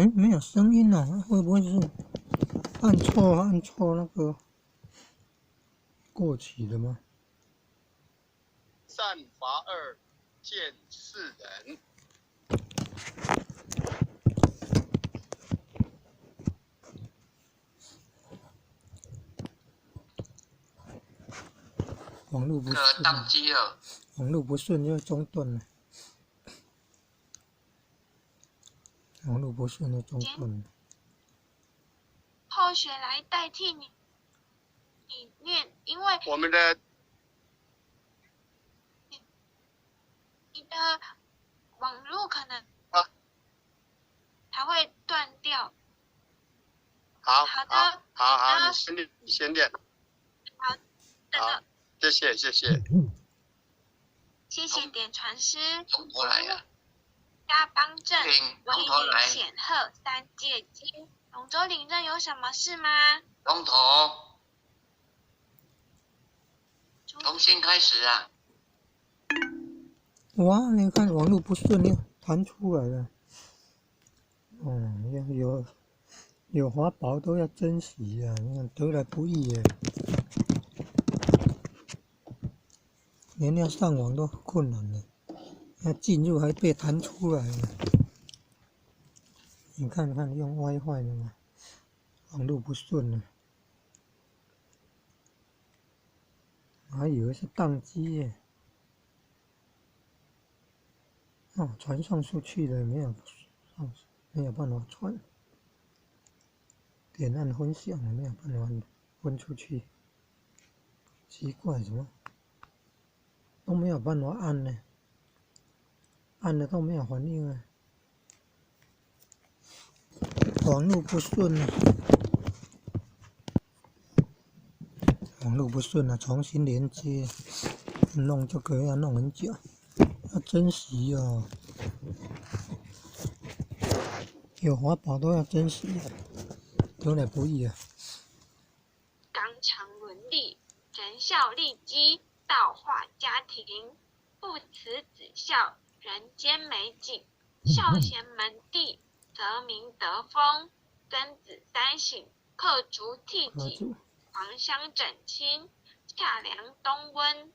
没有声音啊，会不会是按错那个过期的吗？善罚二，见四人。网络不顺，宕机了。网络不顺就中断了。网络不顺就中断了。后学来代替你念，因为我们的你的网络可能还会断掉。好的，你先念。好的，谢谢。谢谢点传师。从头来啊。家邦正，威名显赫，三界经。龙舟领任有什么事吗？从头，重新开始啊！哇，你看网络不顺又弹出来了。有华宝都要珍惜啊！你看得来不易耶，连要上网都困难了，要进入还被弹出来了。你看用 WiFi 的嘛，网络不顺了，还以为是宕机耶。传送出去了没有办法传，点按分享了没有办法分出去，奇怪，怎么都没有办法按呢？按了都没有反应啊，网络不顺啊，重新连接，弄这个要弄很久，要珍惜哦。有华宝都要珍惜啊，得来不易啊。纲常伦理，仁孝利基，道化家庭，父慈子孝，人间美景。孝贤门第，则明德风。曾子三省，克逐替己，黄香整亲，夏凉冬温。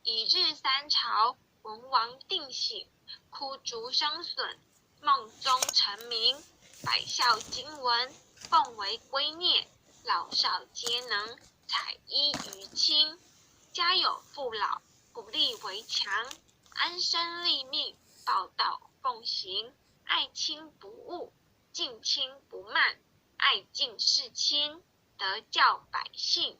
一日三朝，文王定省，枯竹生笋，孟宗成名。百孝经文，奉为圭臬，老少皆能，采衣娱亲。家有父老，不立围墙，安身立命，报道奉行。爱亲不误，敬亲不慢，爱敬事亲，德教百姓。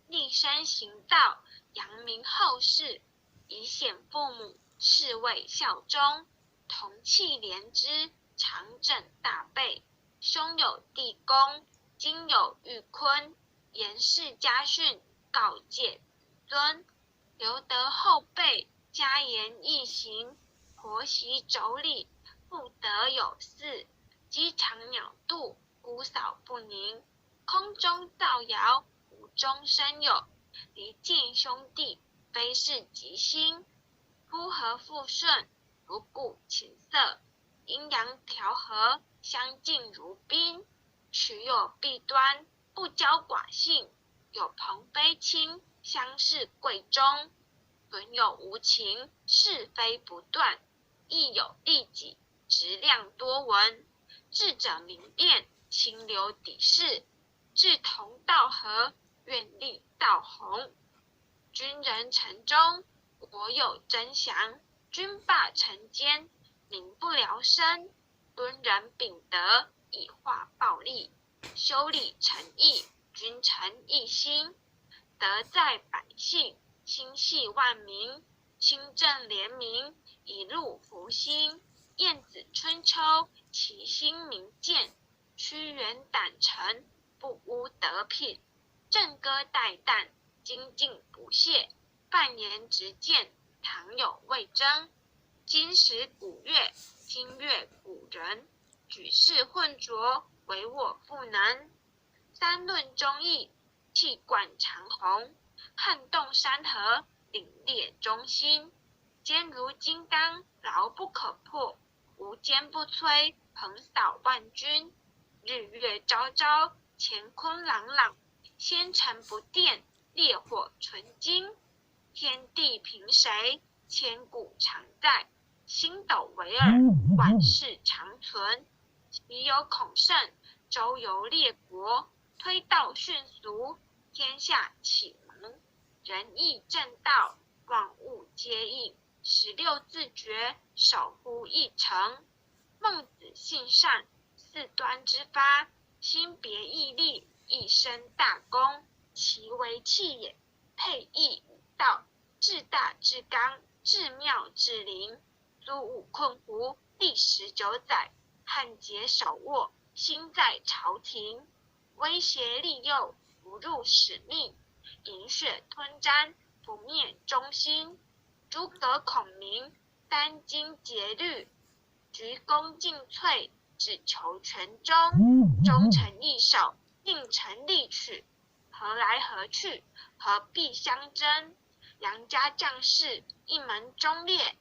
立身行道，扬名后世，以显父母，是谓孝忠。同气连枝，常枕大备。兄有弟恭，今有玉坤。严氏家训，告诫子孙。留得后辈，家言义行。婆媳妯娌，妇德有嗣。鸡肠鸟肚，姑嫂不宁。空中造谣，无中生有。离间兄弟，非是吉星。夫和妇顺，不顾琴瑟。阴阳调和，相敬如宾。取有弊端，不骄寡幸。有朋非亲，相视贵重。损有无情，是非不断。亦有利己，直量多闻。智者明辨，清流砥士。志同道合，愿力道弘。君人臣忠，国有真祥。君霸臣奸，民不聊生。敦仁秉德，以化暴力。修理诚意，君臣一心。德在百姓，心系万民。清正廉明，一路福星。晏子春秋，其心明鉴。屈原胆诚，不污德品。正歌待旦，精进不懈。犯言直谏，常有未争。今时古乐，今乐古人。举世混浊，唯我不能。三论忠义，气贯长虹。撼动山河，凛冽中心。坚如金刚，牢不可破。无坚不摧，横扫万军。日月昭昭，乾坤朗朗，纤尘不电，烈火纯金。天地凭谁？千古常在。星斗为尔，万世长存。其有孔圣，周游列国，推道训俗，天下启蒙。仁义正道，万物皆应。16字诀，守乎一城。孟子性善，四端之发，心别毅力，一生大功。其为气也，配义五道，至大至刚，至妙至灵。苏武困胡，历19载，汉节手握，心在朝廷。威胁利诱，不入使命。饮血吞毡，不灭忠心。诸葛孔明，殚精竭虑，鞠躬尽瘁，只求全忠。忠诚义守，应承力取。何来何去，何必相争？杨家将士，一门忠烈。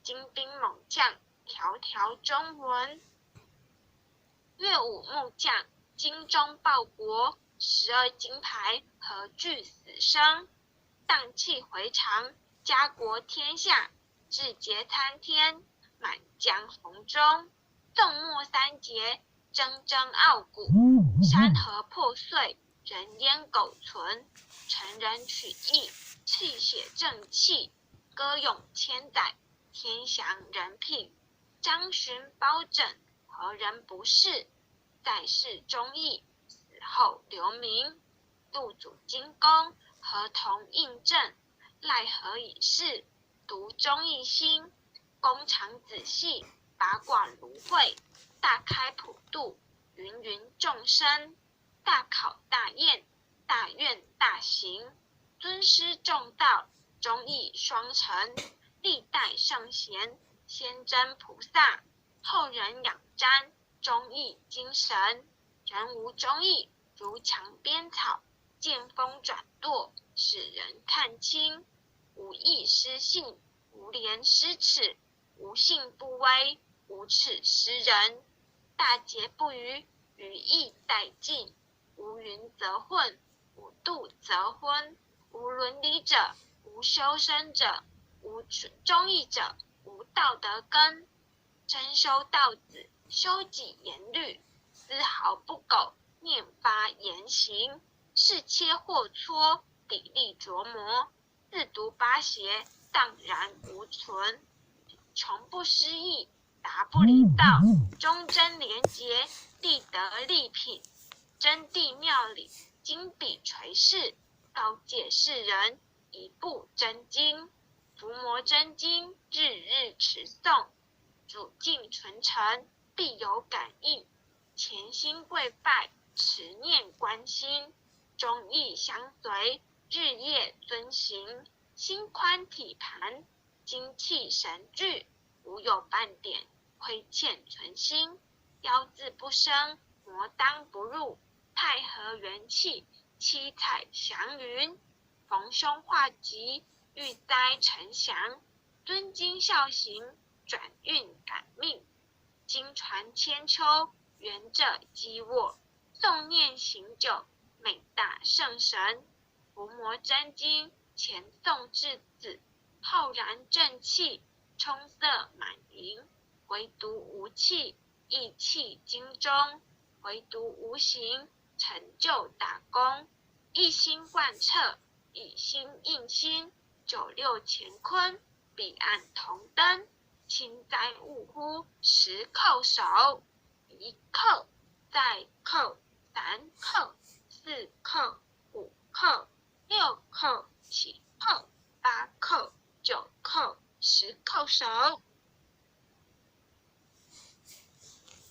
精兵猛将，条条忠文。岳武木匠，精忠报国。12金牌，何惧死生？荡气回肠，家国天下。志节参天，满江红中。纵墨三杰，铮铮傲骨。山河破碎，人烟苟存。成人取义，泣血正气。歌咏千载，天祥人品。张巡包拯，何人不是？在世忠义，死后留名。陆祖金公，何同印证？奈何已逝，独忠义心。公常仔细，八卦芦荟。大开普渡，芸芸众生。大考大验，大愿大行。尊师重道，忠义双成。历代圣贤，先真菩萨。后人仰瞻，忠义精神。人无忠义，如墙边草。见风转舵，使人看清。无义失信，无廉失耻。无信不威，无耻失人。大节不渝，于义殆尽。无云则混，无度则昏。无伦理者，无修身者。无忠义者，无道德根。真修道子，修己严律，丝毫不苟，念发言行。是切或磋，砥砺琢磨。自读八邪，荡然无存。穷不失义，达不离道。忠贞廉洁，立德立品。真谛妙理，金笔垂世。告诫世人，一部真经。伏魔真经，日日持诵。主敬纯诚，必有感应。虔心跪拜，持念观心。忠义相随，日夜遵行。心宽体盘，精气神聚。无有半点亏欠存心。妖字不生，魔当不入。太和元气，七彩祥云。逢凶化吉，遇灾成祥。遵经孝行，转运感命。经传千秋，圆者积握。诵念行久，美大圣神。伏魔真经，前诵至此。浩然正气，充塞满盈。唯独无气，意气精中。唯独无形，成就大功。一心贯彻，以心印心。96乾坤，彼岸同登。轻哉勿呼，十叩首。一叩，再叩，三叩，四叩，五叩，六叩，七叩，八叩，九叩，10叩首。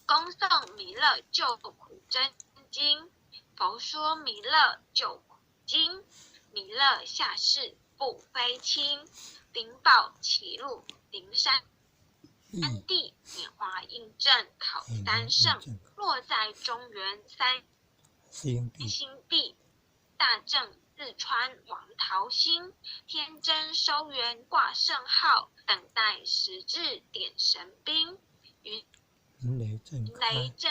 恭诵弥勒救苦真经。佛说弥勒救苦经。弥勒下世不非轻。灵宝齐入灵山地，拈花印证考三圣。落在中原三星地。大正四川王桃心。天真收元挂圣号，等待时至点神兵。迎雷震雷开，震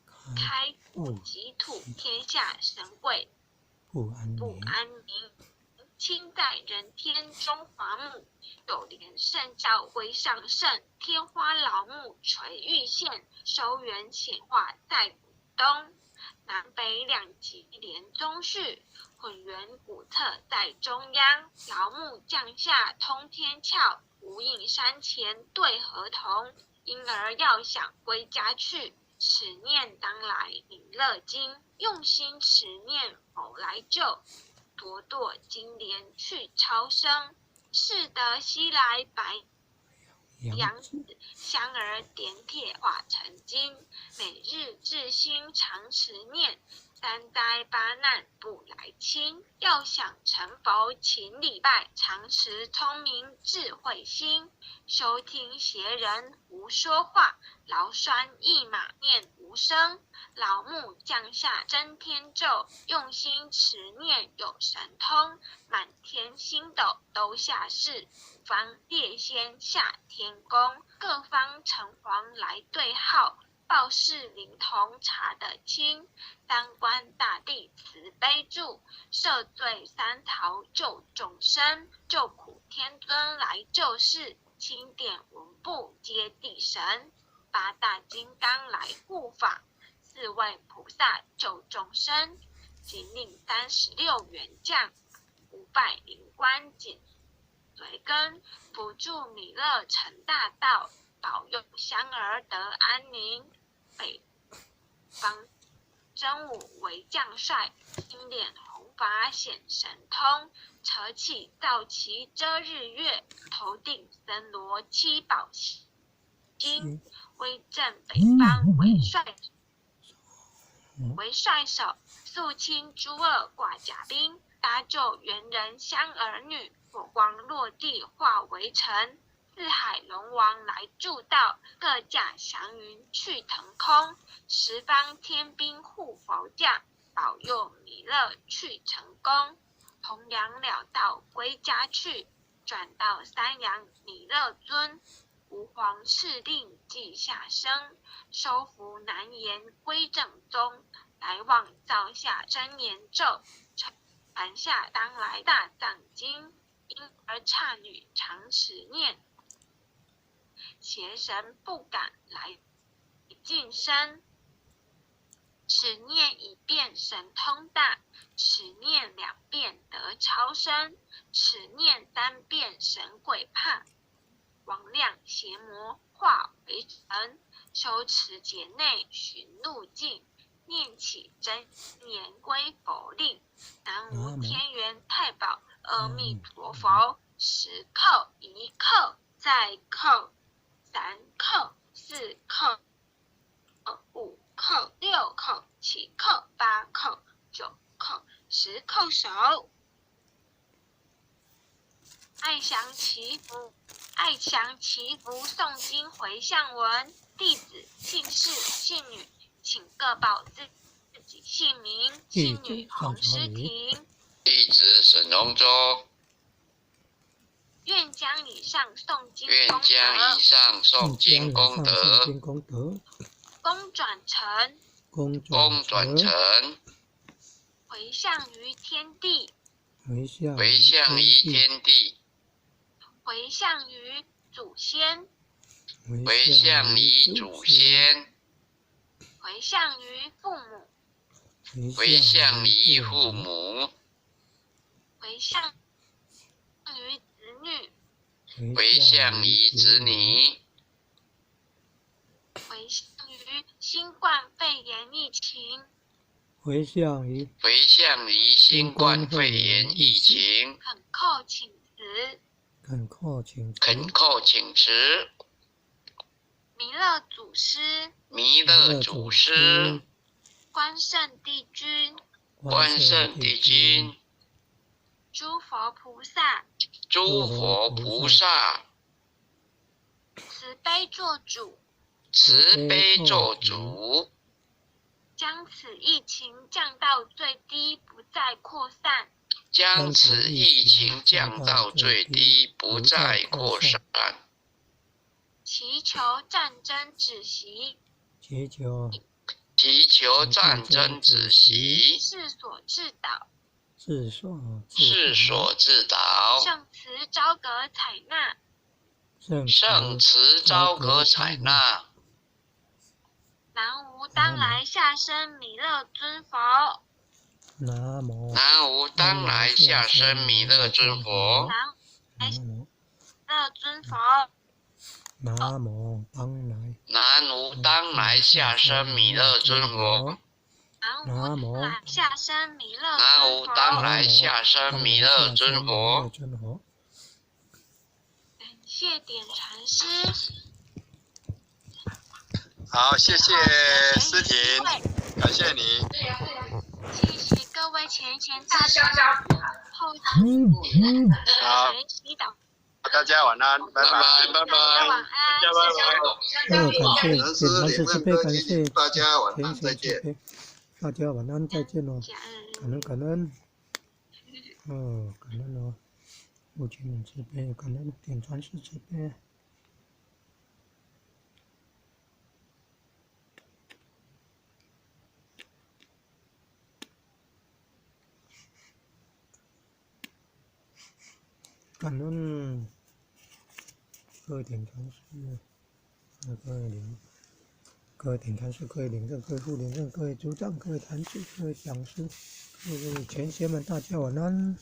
开开，不吉土，天下神贵，不安不宁。安宁。亲在人天中华木，有连圣教为上圣，天花老木垂玉线，收圆显化在古东。南北两极连宗序，混元古册在中央。老木降下通天窍，无影山前对合同。因而要想归家去，此念当来弥勒经。用心持念否来救，朵朵金莲去超生。是得西来白杨子，香儿点铁化成金。每日至心常持念，三灾八难不来侵。要想成佛勤礼拜，常持聪明智慧心。休听邪人胡说话，劳酸一马念无声。老木降下真天咒，用心持念有神通。满天星斗都下世，五方列仙下天宫。各方城隍来对号，报事灵童查得清。三官大帝慈悲助，赦罪三逃救众生。救苦天尊来救世，钦点文部接地神。八大金刚来护法，四位菩萨救众生。仅领36员将，500灵官紧随跟。辅助弥勒成大道，保佑香儿得安宁。北方真武为将帅，金脸红发显神通。扯起皂旗遮日月，头顶森罗七宝金。威震北方为帅手，肃清诸恶挂甲兵。搭救猿人香儿女，火光落地化为尘。四海龙王来助道，各驾祥云去腾空。十方天兵护佛驾，保佑弥勒去成功。弘扬了道归家去，转到三阳弥勒尊。吾皇敕令记下生，收服难言归正宗。来往造下真言咒，传下当来大藏经。因而刹女常持念，邪神不敢来近身。此念一遍神通大，此念2遍得超生，此念3遍神鬼怕。魍魉邪魔化为尘，修持劫内寻路径。念起真言归佛令，南无天元太保阿弥陀佛。10叩1叩再叩3叩4叩5叩6叩7叩8叩9叩10叩手。爱祥祈福诵经回向文。弟子姓氏姓女，请各报自己姓名。姓女洪诗婷。弟子沈荣洲。愿将以上诵经功德，功转成，回向于天地，回向于祖先，回向于父母，回向于子女，回向于新冠肺炎疫情，回向于新冠肺炎疫情，恳叩请辞。弥勒祖师，关圣帝君，诸佛菩萨，慈悲做主，将此疫情降到最低，不再扩散。祈求战争止息，祈求战争止息，世所致导，世所致导，圣慈昭格采纳，圣慈昭格采纳。南无当来下生弥勒尊佛，南无当来下生弥勒尊佛，南无勒尊佛，南无当来下生弥勒尊佛，南无当来下生弥勒南无当来下生弥勒尊佛。感谢点禅师。好，谢谢思婷，感谢你。谢谢各位前贤大德后期好，学习导，大家晚安，拜拜。大家晚安，感谢点禅师慈悲，感谢大家晚安，田贤再见。慈悲，大家晚安，再见哦，感恩，感恩哦，父亲们慈悲，感恩点禅师慈悲。感恩各位点禅师，各位点禅师，各位领证，各位副领证，各位组长，各位坛子，各位讲师，各位前贤们，大家晚安。